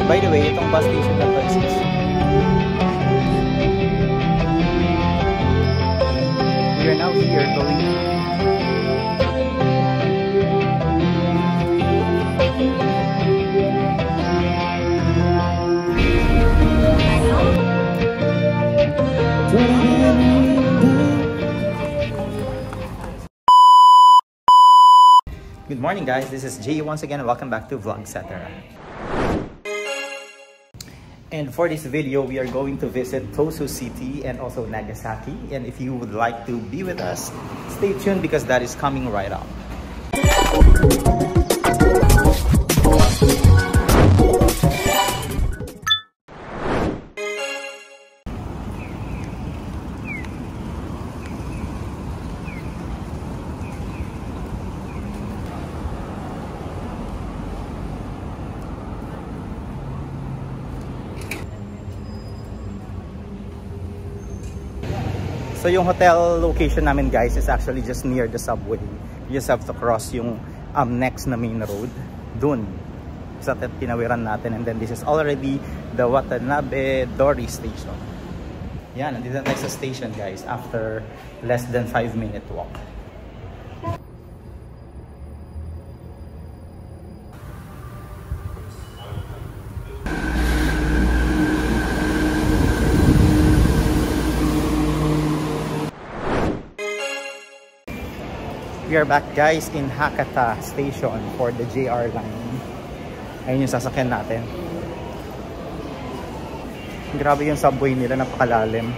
By the way, itong bus station na to is we are now here going Good morning guys, this is Jay once again and welcome back to Vlogcetera. And for this video, we are going to visit Tosu City and also Nagasaki. And if you would like to be with us, stay tuned because that is coming right up. So yung hotel location namin guys is actually just near the subway. You just have to cross yung next na main road. Dun sa tinawiran natin. And then this is already the Watanabe Dori station. Yan, nandito na tayo sa station guys after less than 5-minute walk. We are back guys in Hakata Station for the JR line. Ayun yung sasakyan natin. Grabe yung subway nila, napakalalim.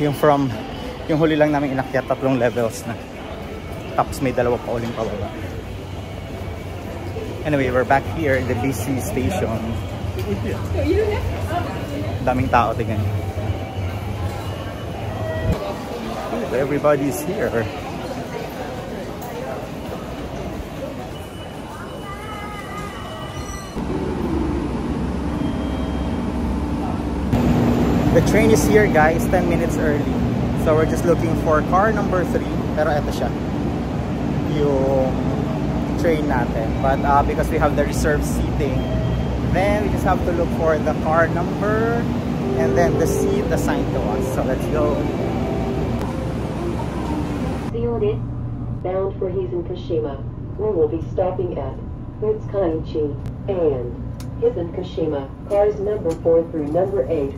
Yung huli lang namin inakyat 3 levels na. Tapos may 2 pa uling pababa. Anyway, we're back here in the BC station. Daming tao, tingnan. Everybody's here. The train is here guys, 10 minutes early. So we're just looking for car number 3. Pero eto siya, yung train natin. But because we have the reserved seating, then we just have to look for the car number and then the seat assigned to us. So let's go. Bound for Hizen-Kashima. We will be stopping at Utsukanchi and Hizen-Kashima. Cars number 4 through number 8.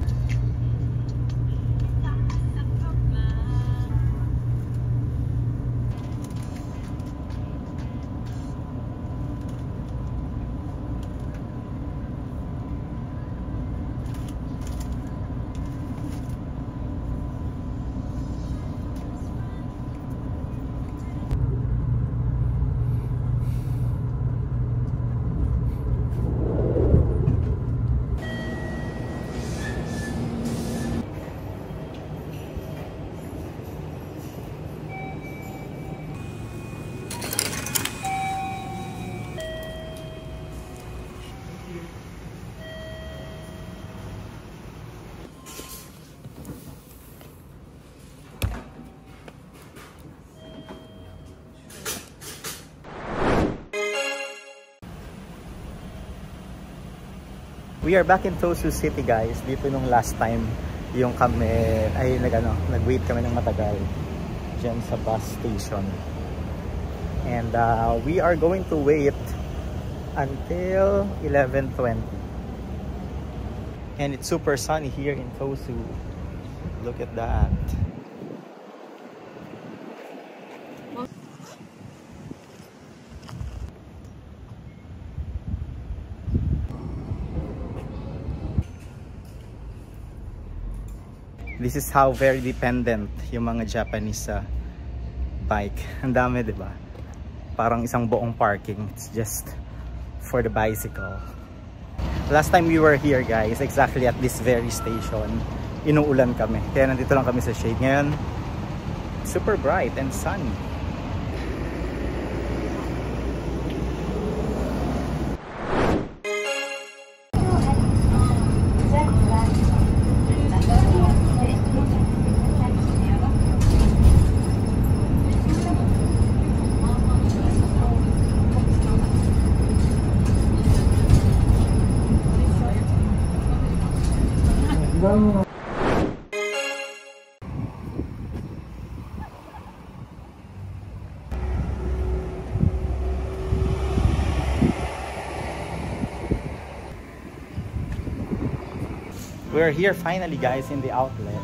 We are back in Tosu City guys. Dito nung last time yung kami ay nag-wait kami ng matagal dyan sa bus station. And we are going to wait until 11:20. And it's super sunny here in Tosu. Look at that. This is how very dependent yung mga Japanese bike. Ang dami, 'di ba? Parang isang buong parking. It's just for the bicycle. Last time we were here guys, exactly at this very station, inuulan kami. Kaya nandito lang kami sa shade. Ngayon, super bright and sunny. We're here finally guys in the outlet,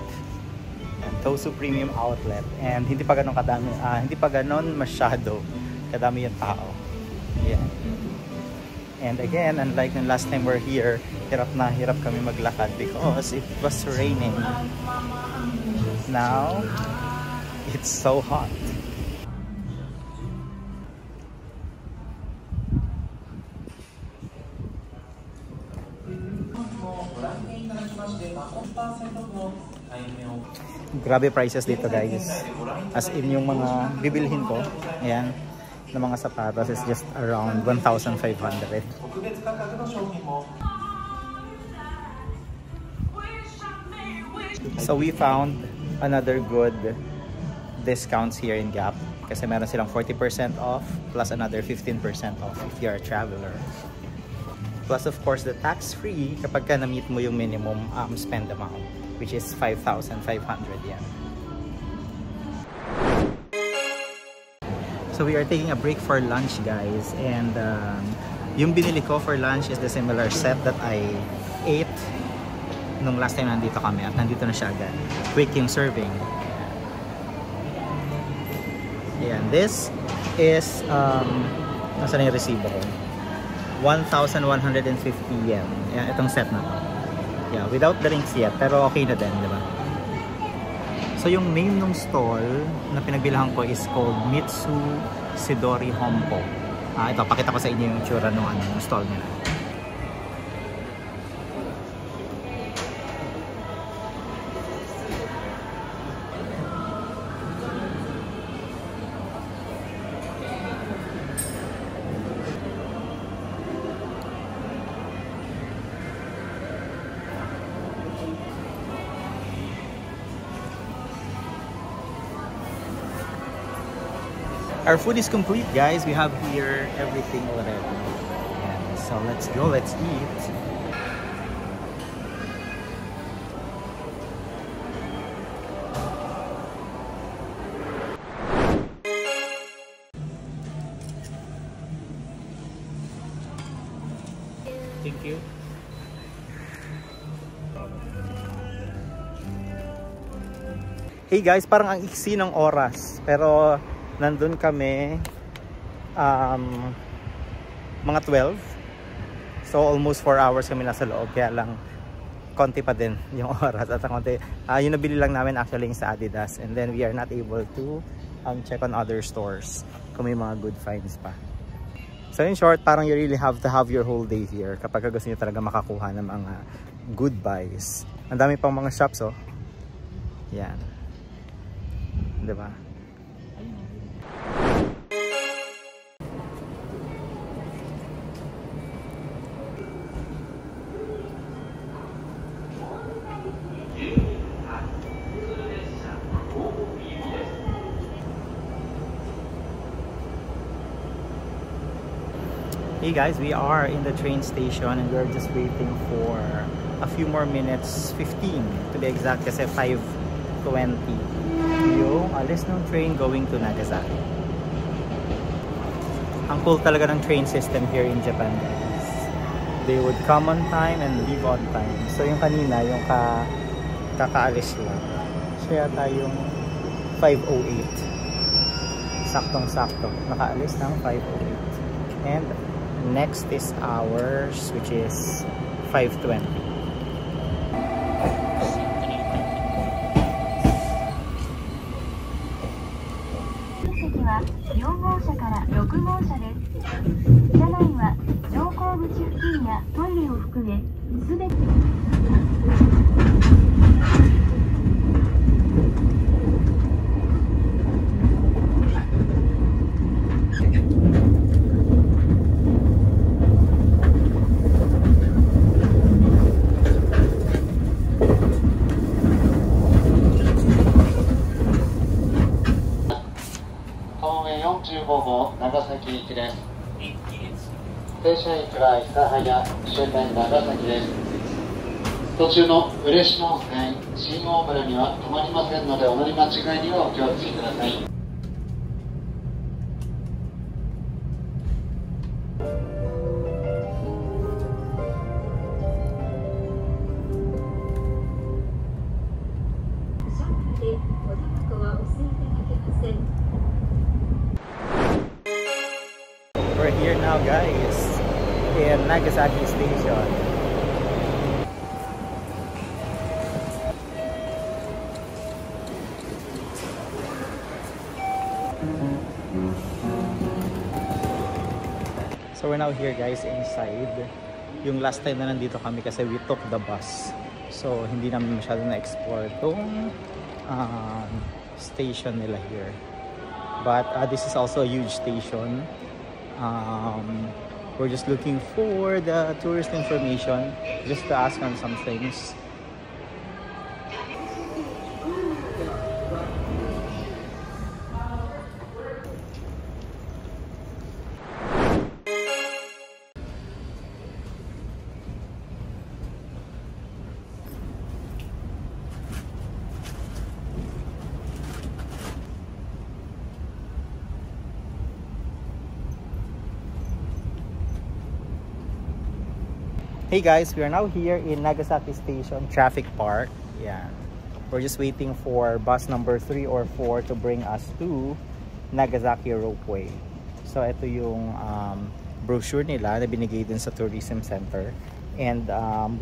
Tosu Premium Outlet, and hindi pa ganon kadami, hindi pa ganon masyado kadami yung tao. Yeah. And again, unlike the last time we're here, hirap na hirap kami maglakad because it was raining. Now it's so hot. Grabe prices dito guys, as in yung mga bibilhin ko, ayan, ng mga sapatos is just around 1,500. So we found another good discounts here in Gap kasi meron silang 40% off plus another 15% off if you're a traveler. Plus of course the tax-free kapag ka na-meet mo yung minimum spend amount, which is 5,500 yen. So we are taking a break for lunch guys, and yung binili ko for lunch is the similar set that I ate nung last time nandito kami, at nandito na siya agad. Quick yung serving. Ayan, this is nasaan yung resibo ko? 1,150 yen. Ayan, itong set na to. Yeah, without the rings yet, pero okay na din, di ba? So yung name ng stall na pinagbilahan ko is called Mitsu Sidori Hompo. Ito, pakita ko sa inyo yung tsura ng stall nila. Our food is complete guys. We have here everything already. Yeah, so let's go, let's eat. Thank you. Hey guys, parang ang iksi ng oras, pero nandun kami mga 12, so almost 4 hours kami nasa loob, kaya lang konti pa din yung oras at konti. Yung nabili lang namin actually sa Adidas, and then we are not able to check on other stores kung may mga good finds pa. So in short, parang you really have to have your whole day here kapag gusto nyo talaga makakuha ng mga good buys. Ang dami pang mga shops, oh. Yan, diba? Hey guys, we are in the train station and we're just waiting for a few more minutes, 15 to be exact, kasi 5:20 yung alis ng train going to Nagasaki. Ang cool talaga ng train system here in Japan guys. They would come on time and leave on time. So yung kanina, yung kakaalis lang, siya tayong 5:08. Saktong-sakto. Nakaalis ng 5:08. And next is ours, which is 5:20. 含めすべて 45号長崎行きです。停車駅は諫早、終点長崎です。途中の嬉野線、新大村には止まりませんので、お乗り間違いにはお気をつけください。We're here now, guys, in Nagasaki Station. So we're now here, guys, inside. Yung last time na nandito kami kasi we took the bus. So hindi namin masyado na-explore itong station nila here. But this is also a huge station. We're just looking for the tourist information just to ask on some things. Hey guys, we are now here in Nagasaki Station Traffic Park. Yeah. We're just waiting for bus number 3 or 4 to bring us to Nagasaki Ropeway. So ito yung brochure nila na binigay din sa tourism center. And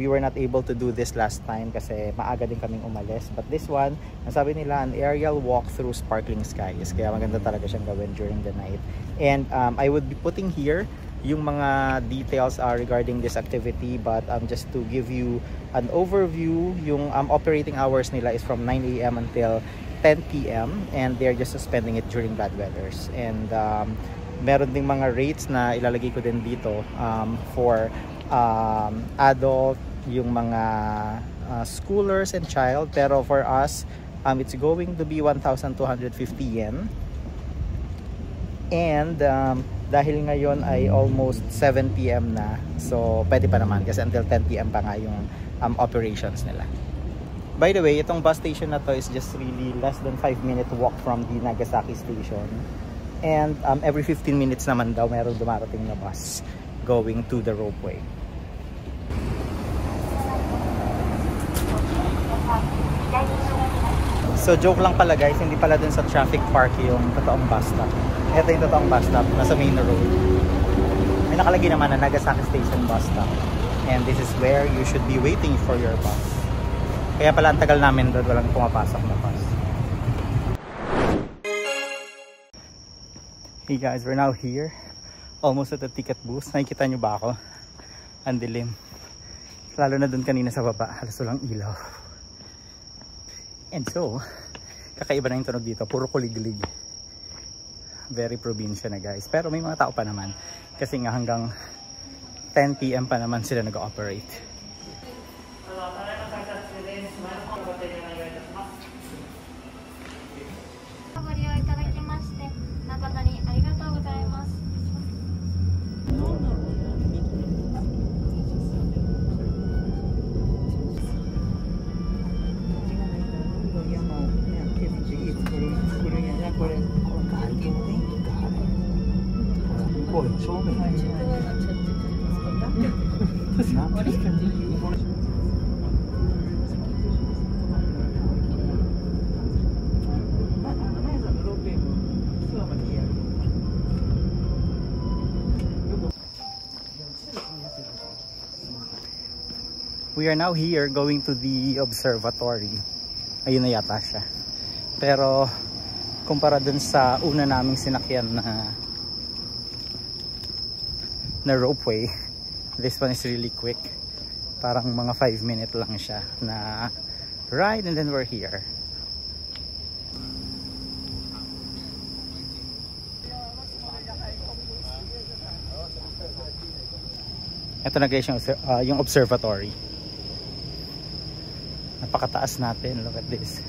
we were not able to do this last time kasi maaga din kaming umalis. But this one, nasabi nila, an aerial walk through sparkling skies. Kaya maganda talaga siyang gawin during the night. And I would be putting here yung mga details regarding this activity, but just to give you an overview, yung operating hours nila is from 9 AM until 10 PM and they're just suspending it during bad weathers. And meron ding mga rates na ilalagay ko din dito for adult, yung mga schoolers and child, pero for us it's going to be 1,250 yen. And dahil ngayon ay almost 7 PM na, so pwede pa naman kasi until 10 PM pa nga yung operations nila. By the way, itong bus station na to is just really less than 5-minute walk from the Nagasaki station. And every 15 minutes naman daw meron dumarating na bus going to the ropeway. So joke lang pala guys, hindi pala dun sa traffic park yung totoong bus stop. Ito yung totoong bus stop, nasa main road. May nakalagay naman na Nagasaki Station bus stop. And this is where you should be waiting for your bus. Kaya pala ang tagal namin doon, walang pumapasok na bus. Hey guys, we're now here. Almost at the ticket booth. Nakikita nyo ba ako? Ang dilim. Lalo na doon kanina sa baba, halos walang ilaw. And so, kakaiba na yung tunog dito. Puro kulig-lig. Very probinsya na guys. Pero may mga tao pa naman. Kasi nga hanggang 10 PM pa naman sila nag-ooperate. We are now here going to the observatory. Ayun na yata siya. Pero kumpara dun sa una naming sinakyan na ropeway, this one is really quick. Parang mga 5-minute lang siya na ride and then we're here. Ito na guys yung observatory. Napakataas natin. Look at this.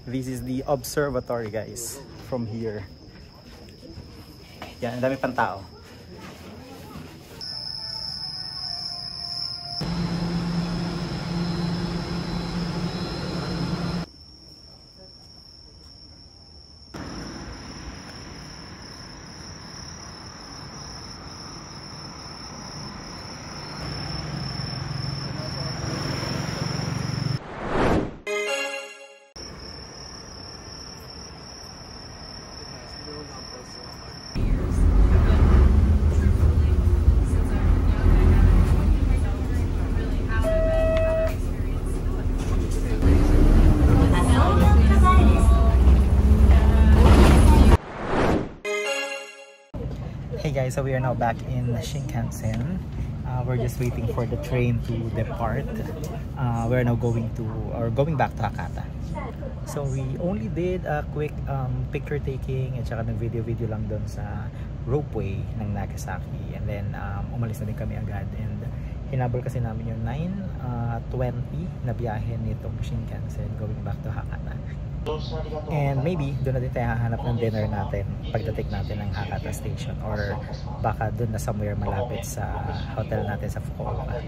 This is the observatory guys from here. Yan, ang dami pang tao. Hey guys, so we are now back in Shinkansen. We're just waiting for the train to depart. We're now going back to Hakata. So we only did a quick picture taking at saka nag-video lang doon sa ropeway ng Nagasaki, and then umalis na din kami agad, and hinabol kasi namin yung 9:20 na biyahe nitong Shinkansen going back to Hakata. And maybe doon na din tayo hahanap ng dinner natin pagdating natin ng Hakata Station, or baka doon na somewhere malapit sa hotel natin sa Fukuoka.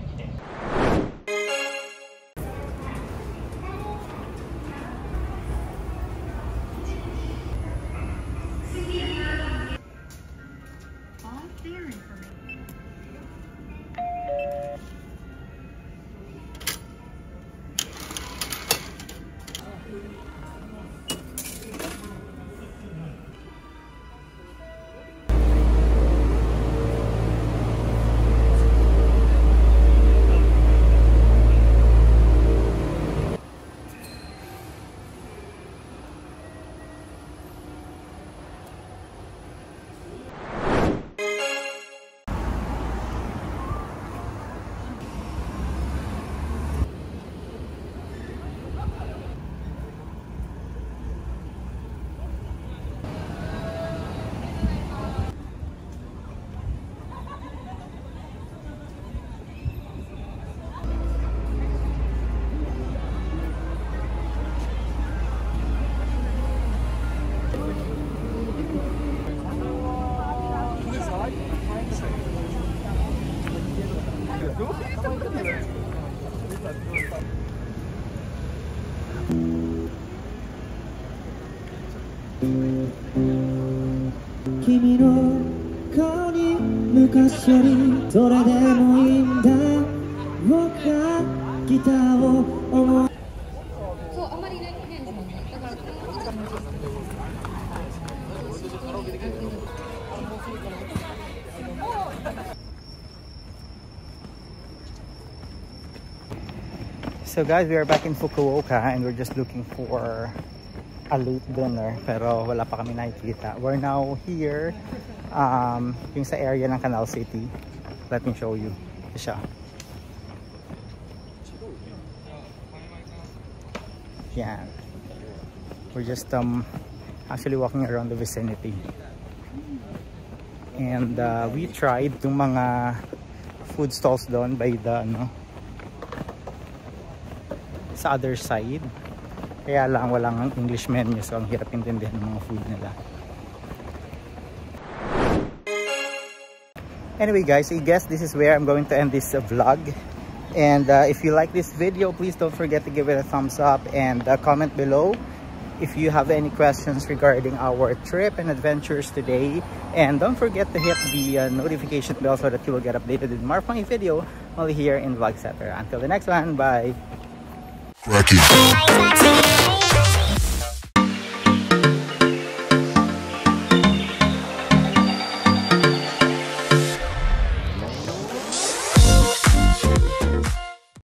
Kimi no kao ni mukashi yori dore de mo iiんだ僕がギターを思うそうあまりいないんですもんね。だからSo guys, we are back in Fukuoka and we're just looking for a late dinner, pero wala pa kami nakikita. We're now here yung sa area ng Canal City. Let me show you. Ito siya. Yan. We're just actually walking around the vicinity. And we tried yung mga food stalls doon by the sa other side. Kaya lang walang English menu, so ang hirap intindihan ng mga food nila. Anyway guys, I guess this is where I'm going to end this vlog. And if you like this video, please don't forget to give it a thumbs up and comment below if you have any questions regarding our trip and adventures today. And don't forget to hit the notification bell so that you will get updated with more funny video only here in Vlogsetter. Until the next one, bye! Cracky.